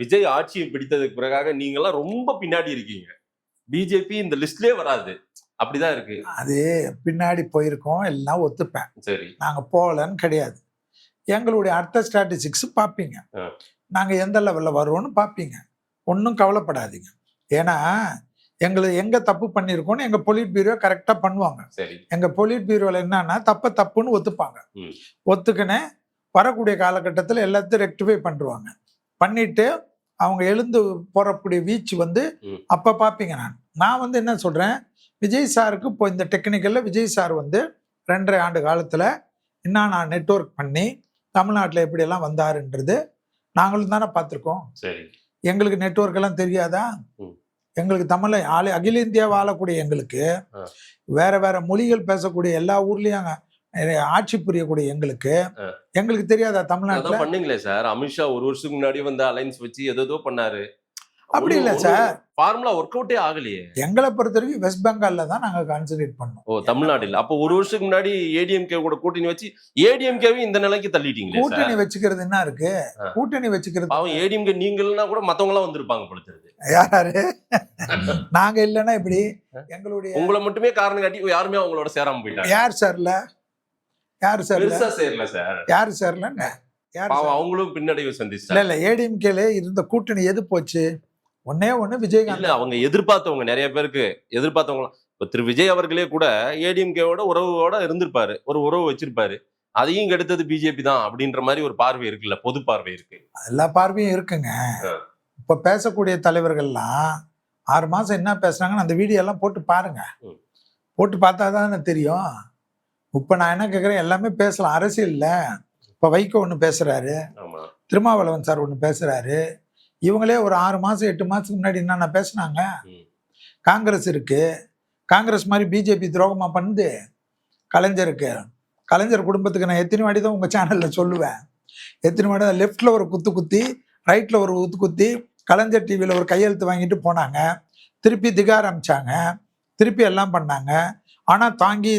விஜய் ஆட்சியை பிடித்ததுக்கு பிறகாக நீங்கெல்லாம் ரொம்ப பின்னாடி இருக்கீங்க. பிஜேபி இந்த லிஸ்ட்லயே வராது. அப்படிதான் இருக்கு. அது பின்னாடி போயிருக்கோம் எல்லாம் ஒத்துப்பேன். சரி. நாங்க போகலன்னு கிடையாது. எங்களுடைய அடுத்த ஸ்ட்ராட்டஜிக்ஸ் பார்ப்பீங்க. நாங்க எந்த லெவல்ல வருவோம்னு பார்ப்பீங்க. ஒன்றும் கவலைப்படாதீங்க. ஏன்னா எங்க தப்பு பண்ணியிருக்கோம்னு எங்க பொலிட் பியூரோ கரெக்டா பண்ணுவாங்க. சரி. எங்க பொலிட் பியூரோல என்னன்னா தப்புன்னு ஒத்துப்பாங்க. ஒத்துக்கினே வரக்கூடிய காலகட்டத்தில் எல்லாத்தையும் ரெக்டிஃபை பண்ணுவாங்க. பண்ணிட்டு அவங்க எழுந்து போறக்கூடிய வீச்சு அப்ப பார்ப்பீங்க. நான் என்ன சொல்றேன், விஜய் சாருக்கு இப்போ இந்த டெக்னிக்கல்ல விஜய் சார் 2.5 ஆண்டு காலத்துல நான் நெட்வொர்க் பண்ணி தமிழ்நாட்டில் எப்படியெல்லாம் வந்தாருன்றது நாங்களும் தானே பார்த்துருக்கோம். சரி. எங்களுக்கு நெட்வொர்க் எல்லாம் தெரியாதா? எங்களுக்கு தமிழ் அகில இந்தியா வாழக்கூடிய எங்களுக்கு வேற மொழிகள் பேசக்கூடிய எல்லா ஊர்லயும் ஆட்சி புரியக்கூடிய எங்களுக்கு தெரியாதா தமிழ்நாட்டுல? பண்ணீங்களே சார், அமித்ஷா 1 வருஷத்துக்கு முன்னாடி அலைன்ஸ் வச்சு ஏதோ பண்ணாரு. அப்படி இல்ல சார், ஃபார்முலா ஒர்க் அவுட்டே ஆகலையே. எங்களை பொறுத்த வரைக்கும் வெஸ்ட் பெங்கால்ல தான் நாங்க கான்சென்ட்ரேட் பண்ணோம். ஓ, தமிழ்நாட்டில். அப்போ 1 வருஷத்துக்கு முன்னாடி ஏடிஎம்கே கூட கூட்டணி வச்சு ஏடிஎம்கேவை இந்த நிலைக்கு தள்ளிட்டீங்க. கூட்டணி வச்சுக்கிறது என்ன இருக்கு? கூட்டணி வச்சுக்கிறது அவன் ஏடிஎம்கே நீங்கன்னா கூட மத்தவங்க எல்லாம் வந்திருப்பாங்க பொழுது. யாரு நாங்க இல்லைன்னா இப்படி எங்களுடைய உங்களை மட்டுமே காரணம் காட்டி யாருமே அவங்களோட சேராம போயிட்டாங்க. யார் சார்ல சேரல சார். யாரு சார்லங்க? அவங்களும் பின்னடைவு சந்திச்சு. இல்ல ஏடிஎம்கேல இருந்த கூட்டணி எது போச்சு? ஒண்ணு விஜயகாந்த். அவங்க எதிர்பார்த்தவங்க நிறைய பேருக்கு எதிர்பார்த்தவங்க. இப்ப திரு விஜய் அவர்களே கூட ஏடிஎம்கேவோட உறவோட இருந்திருப்பாரு, ஒரு உறவு வச்சிருப்பாரு. அதையும் கெடுத்தது பிஜேபி தான் அப்படின்ற மாதிரி ஒரு பார்வை இருக்குல்ல, பொது பார்வை இருக்கு. எல்லா பார்வையும் இருக்குங்க. இப்ப பேசக்கூடிய தலைவர்கள்லாம் 6 மாசம் என்ன பேசுறாங்கன்னு அந்த வீடியோ எல்லாம் போட்டு பாருங்க. போட்டு பார்த்தாதான் தெரியும். இப்ப நான் என்ன கேட்கறேன், எல்லாமே பேசலாம் அரசியல்ல. இப்ப வைகோ ஒண்ணு பேசுறாரு, திருமாவளவன் சார் ஒண்ணு பேசுறாரு. இவங்களே ஒரு 6 மாசம் 8 மாசத்துக்கு முன்னாடி என்னென்ன பேசுனாங்க? காங்கிரஸ் இருக்கு, காங்கிரஸ் மாதிரி பிஜேபி துரோகமா பண்ணுது கலைஞருக்கு. கலைஞர் குடும்பத்துக்கு நான் எத்தனை வாடி தான் உங்க சேனல்ல சொல்லுவேன். எத்தனை வாடி தான் லெஃப்ட்ல ஒரு குத்தி ரைட்ல ஒரு குத்தி கலைஞர் டிவியில ஒரு கையெழுத்து வாங்கிட்டு போனாங்க. திருப்பி திகார் அமிச்சாங்க, திருப்பி எல்லாம் பண்ணாங்க. ஆனா தாங்கி